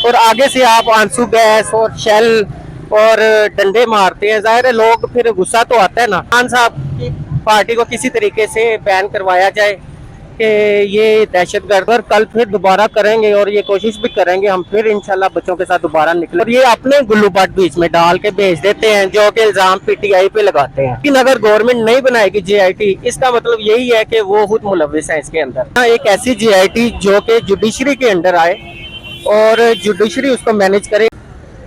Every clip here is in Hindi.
और आगे से आप आंसू गैस और शेल और डंडे मारते हैं, जाहिर है लोग फिर गुस्सा तो आता है ना। खान साहब की पार्टी को किसी तरीके से बैन करवाया जाए कि ये दहशतगर्द, और कल फिर दोबारा करेंगे और ये कोशिश भी करेंगे हम फिर इंशाल्लाह बच्चों के साथ दोबारा निकले। और ये अपने गुल्लू पाट बीच में डाल के भेज देते हैं जो कि इल्जाम पीटीआई पे लगाते हैं। लेकिन अगर गवर्नमेंट नहीं बनाएगी जीआईटी, इसका मतलब यही है कि वो खुद मुलविस है इसके अंदर। एक ऐसी जीआईटी जो कि जुडिशरी के अंडर आए और जुडिशरी उसको मैनेज करे।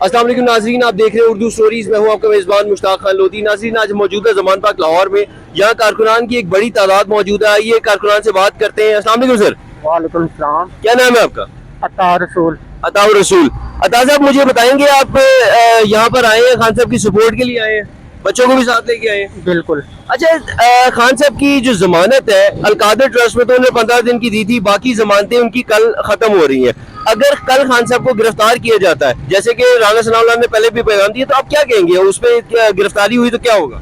अस्सलाम वालेकुम नाज़रीन, आप देख रहे हैं उर्दू स्टोरीज। मैं हूं आपका मेज़बान मुश्ताक खान लोधी। नाज़रीन, आज मौजूद है ज़मान पाक लाहौर में। यहाँ कारकुनान की एक बड़ी तादाद मौजूद है। आइए कारकुनान से बात करते हैं। अस्सलाम वालेकुम सर। वालेकुम सलाम। क्या नाम है आपका? अता रसूल। अताउर रसूल। अता साहब, मुझे बताएंगे आप यहाँ पर आए हैं, खान साहब की सपोर्ट के लिए आए हैं, बच्चों को भी साथ लेके आए हैं? बिल्कुल। अच्छा, खान साहब की जो जमानत है अलकादर ट्रस्ट में तो उन्हें 15 दिन की दी थी, बाकी जमानतें उनकी कल खत्म हो रही हैं। अगर कल खान साहब को गिरफ्तार किया जाता है, जैसे कि राना सनाउल्लाह ने पहले भी पैगाम दिया, तो आप क्या कहेंगे? उस पर गिरफ्तारी हुई तो क्या होगा?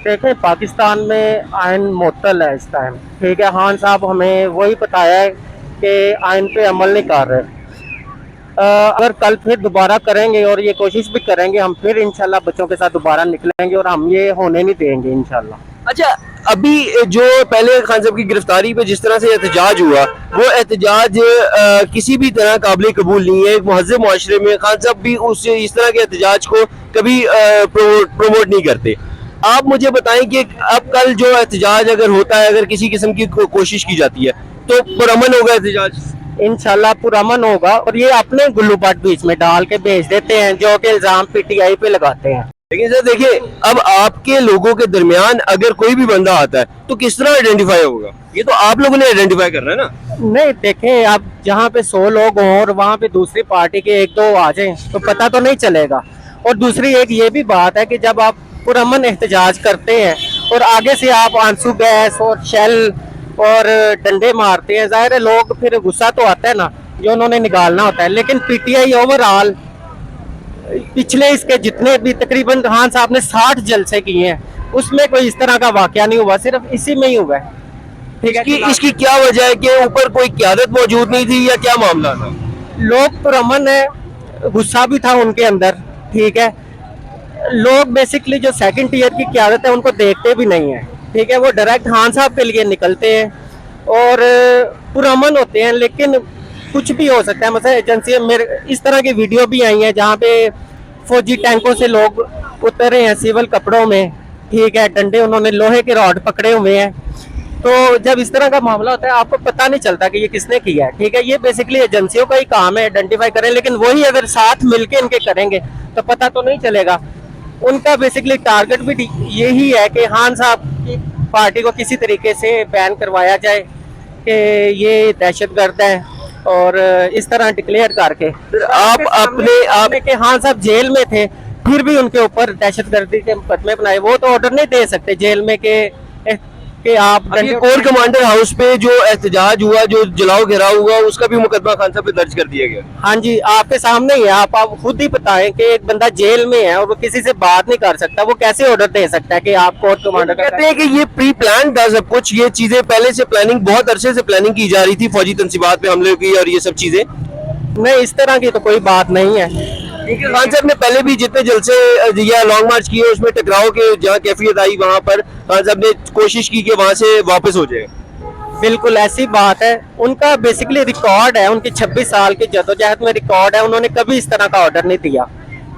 देखें, पाकिस्तान में आयन मुअत्तल है इस टाइम, ठीक है। खान साहब हमें वही बताया है कि आयन पे अमल नहीं कर रहे। अगर कल फिर दोबारा करेंगे और ये कोशिश भी करेंगे हम फिर इंशाल्लाह बच्चों के साथ दोबारा निकलेंगे और हम ये होने नहीं देंगे इंशाल्लाह। अच्छा, अभी जो पहले खान साहब की गिरफ्तारी पे जिस तरह से एहतजाज हुआ, वो एहतजाज किसी भी तरह काबिल कबूल नहीं है। एक महज़ब मुआशरे में खान साहब भी इस तरह के एहतजाज को कभी प्रमोट नहीं करते। आप मुझे बताएं कि अब कल जो एहतजाज अगर होता है, अगर किसी किस्म की कोशिश की जाती है, तो पुरअमन होगा एहतजाज? इंशाल्लाह पुरअमन होगा। और ये अपने गुल्लू पाट बीच में डाल के भेज देते हैं जो कि इल्जाम पीटीआई पे लगाते हैं। लेकिन सर देखिए, अब आपके लोगों के दरमियान अगर कोई भी बंदा आता है तो किस तरह आइडेंटिफाई होगा? ये तो आप लोगों ने आइडेंटिफाई करना है ना। नहीं, देखें, आप जहाँ पे 100 लोग हों और वहाँ पे दूसरी पार्टी के 1-2 आ जाएं तो पता तो नहीं चलेगा। और दूसरी एक ये भी बात है कि जब आप पुरअमन एहतजाज करते हैं और आगे से आप आंसू गैस और शेल और डंडे मारते हैं, जाहिर है लोग फिर गुस्सा तो आता है ना, जो उन्होंने निकालना होता है। लेकिन पीटीआई ओवरऑल पिछले इसके जितने भी तकरीबन खान साहब ने 60 जलसे किए हैं, उसमें कोई इस तरह का वाकया नहीं हुआ, सिर्फ इसी में ही हुआ है। ठीक है, इसकी क्या वजह है कि ऊपर कोई क़यादत मौजूद नहीं थी या क्या मामला था? लोग पुरअमन है, गुस्सा भी था उनके अंदर, ठीक है। लोग बेसिकली जो सेकंड टीयर की क़यादत है उनको देखते भी नहीं है, ठीक है। वो डायरेक्ट खान साहब के लिए निकलते हैं और पुरअमन होते हैं। लेकिन कुछ भी हो सकता है, मतलब एजेंसी मेरे इस तरह की वीडियो भी आई है जहाँ पे फौजी टैंकों से लोग उतरे हैं सिविल कपड़ों में, ठीक है, डंडे उन्होंने लोहे के रॉड पकड़े हुए हैं। तो जब इस तरह का मामला होता है आपको पता नहीं चलता कि ये किसने किया है, ठीक है। ये बेसिकली एजेंसियों का ही काम है आइडेंटिफाई करें, लेकिन वही अगर साथ मिलके इनके करेंगे तो पता तो नहीं चलेगा। उनका बेसिकली टारगेट भी यही है कि खान साहब की पार्टी को किसी तरीके से बैन करवाया जाए कि ये दहशतगर्द है, और इस तरह डिक्लेयर करके आप अपने के खान साहब जेल में थे फिर भी उनके ऊपर दहशतगर्दी के मुकदमे बनाए। वो तो ऑर्डर नहीं दे सकते जेल में कि आप कोर कमांडर हाउस पे जो एहतजाज हुआ, जो जलाओ घेराव हुआ, उसका भी मुकदमा खान साहब पे दर्ज कर दिया गया। हाँ जी, आपके सामने ही है। आप खुद ही बताएं कि एक बंदा जेल में है और वो किसी से बात नहीं कर सकता, वो कैसे ऑर्डर दे सकता है कि आप कोर्ट कमांडर? कहते हैं कि ये प्री प्लान था सब कुछ, ये चीजें पहले से प्लानिंग, बहुत अरसे से प्लानिंग की जा रही थी, फौजी तंसीबात पे हमले की और ये सब चीजें। नहीं, इस तरह की तो कोई बात नहीं है। क्योंकि खान साहब ने पहले भी जितने जलसे या लॉन्ग मार्च किए उसमें टकराव के जहाँ कैफियत आई, वहां पर खान साहब ने कोशिश की कि वहां से वापस हो जाए। बिल्कुल ऐसी बात है। उनका बेसिकली रिकॉर्ड है, उनकी 26 साल की जदोजहद में रिकॉर्ड है, उन्होंने कभी इस तरह का ऑर्डर नहीं दिया,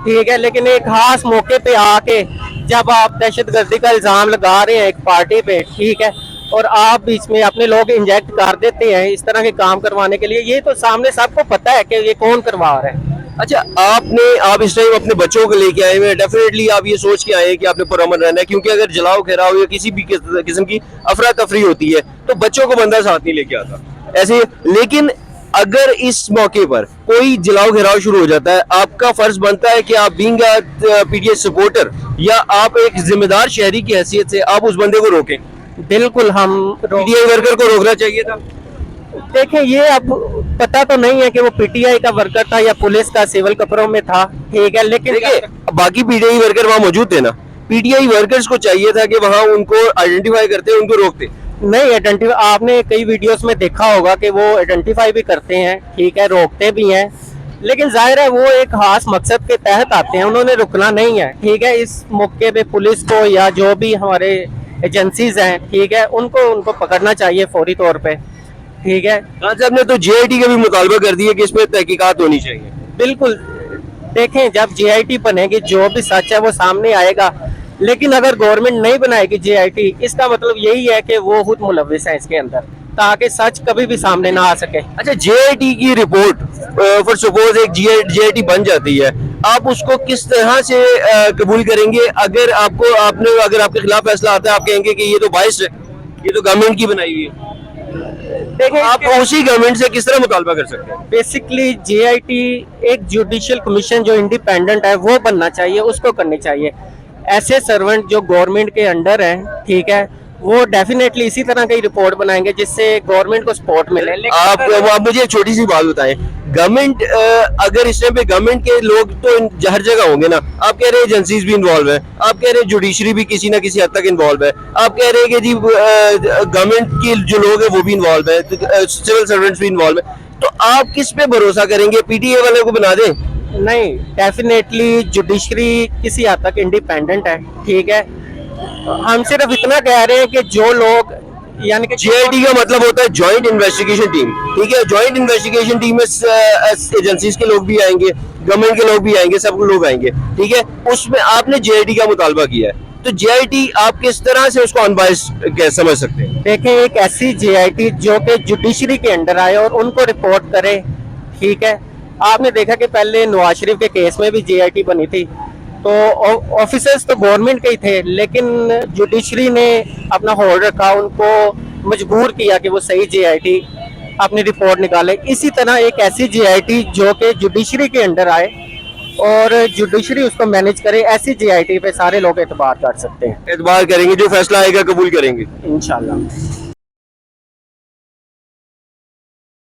ठीक है। लेकिन एक खास मौके पे आके जब आप दहशतगर्दी का इल्जाम लगा रहे हैं एक पार्टी पे, ठीक है, और आप बीच में अपने लोग इंजेक्ट कर देते हैं इस तरह के काम करवाने के लिए, ये तो सामने सबको पता है कि ये कौन करवा रहा है। अच्छा, आप इस टाइम अपने बच्चों को लेके आए हुए, डेफिनेटली आप ये सोच के आए हैं कि आपने पुरअमन रहना है, क्योंकि अगर जलाओ घेराव या किसी भी किस्म की अफरा तफरी होती है तो बच्चों को बंदा साथ नहीं लेके आता ऐसे। लेकिन अगर इस मौके पर कोई जलाओ घेराव शुरू हो जाता है, आपका फर्ज बनता है कि आप बीइंग पीटीआई सपोर्टर या आप एक जिम्मेदार शहरी की हैसियत से आप उस बंदे को रोकें। बिल्कुल, हम पीटीआई वर्कर को रोकना चाहिए था। देखें, ये अब पता तो नहीं है कि वो पीटीआई का वर्कर था या पुलिस का सिविल कपड़ों में था, ठीक है। लेकिन देखिए, बाकी पीटीआई वर्कर वहाँ मौजूद थे ना, पीटीआई वर्कर्स को चाहिए था कि वहाँ उनको आइडेंटिफाई करते, उनको रोकते। नहीं आइडेंटिफाई, आपने कई वीडियोस में देखा होगा कि वो आइडेंटिफाई भी करते हैं, ठीक है, रोकते भी हैं। लेकिन जाहिर है वो एक खास मकसद के तहत आते हैं, उन्होंने रुकना नहीं है, ठीक है। इस मौके पे पुलिस को या जो भी हमारे एजेंसीज हैं, ठीक है, उनको पकड़ना चाहिए फौरी तौर पे, ठीक है। खान साहब ने तो जेआईटी का भी मुतालबा कर दिया कि इस पर तहकीकात होनी चाहिए। बिल्कुल, देखें जब जेआईटी बनेगी जो भी सच है वो सामने आएगा, लेकिन अगर गवर्नमेंट नहीं बनाएगी जेआईटी, इसका मतलब यही है कि वो खुद मुलविस है इसके अंदर, ताकि सच कभी भी सामने ना आ सके। अच्छा, जेआईटी की रिपोर्ट फॉर सपोज एक जेआईटी बन जाती है, आप उसको किस तरह से कबूल करेंगे? अगर आपके खिलाफ फैसला आता है, आप कहेंगे कि ये तो बाइस है, ये तो गवर्नमेंट की बनाई हुई है, देखें आप उसी गवर्नमेंट से किस तरह मुतालबा कर सकते हैं? बेसिकली जेआईटी एक जुडिशियल कमीशन जो इंडिपेंडेंट है वो बनना चाहिए, उसको करनी चाहिए। ऐसे सर्वेंट जो गवर्नमेंट के अंडर हैं, ठीक है, वो डेफिनेटली इसी तरह की रिपोर्ट बनाएंगे जिससे गवर्नमेंट को सपोर्ट मिले। आप मुझे एक छोटी सी बात बताएं, गवर्नमेंट अगर इस टाइम पे गवर्नमेंट के लोग तो हर जगह होंगे ना, आप कह रहे हैं एजेंसीज भी इन्वॉल्व है, आप कह रहे हैं जुडिशरी भी किसी ना किसी हद तक इन्वॉल्व है, आप कह रहे हैं कि जी गवर्नमेंट के जो लोग हैं वो भी इन्वॉल्व है, सिविल सर्वेंट्स भी इन्वॉल्व है, तो आप किस पे भरोसा करेंगे? पीटीए वाले को बना दें? नहीं, डेफिनेटली जुडिशरी किसी हद तक इंडिपेंडेंट है, ठीक है। हम सिर्फ इतना कह रहे हैं कि जो लोग यानी कि जेआईटी का मतलब होता है जॉइंट इन्वेस्टिगेशन टीम, ठीक है। जॉइंट इन्वेस्टिगेशन टीम में एजेंसीज के लोग भी आएंगे, गवर्नमेंट के लोग भी आएंगे, सब लोग आएंगे, ठीक है। उसमें आपने जेआईटी का मुतालबा किया है, तो जेआईटी आप किस तरह से उसको अनबायस्ड समझ सकते हैं? देखें, एक ऐसी जेआईटी जो कि जुडिशरी के अंडर आए और उनको रिपोर्ट करे, ठीक है। आपने देखा कि पहले नवाज शरीफ के केस में भी जेआईटी बनी थी, तो ऑफिसर्स तो गवर्नमेंट के ही थे, लेकिन जुडिशरी ने अपना होल्ड रखा, उनको मजबूर किया कि वो सही जेआईटी अपनी रिपोर्ट निकाले। इसी तरह एक ऐसी जेआईटी जो कि जुडिशरी के अंडर आए और जुडिशरी उसको मैनेज करे, ऐसी जेआईटी पे सारे लोग एतबार कर सकते हैं। एतबार करेंगे, जो फैसला आएगा कबूल करेंगे इंशाल्लाह।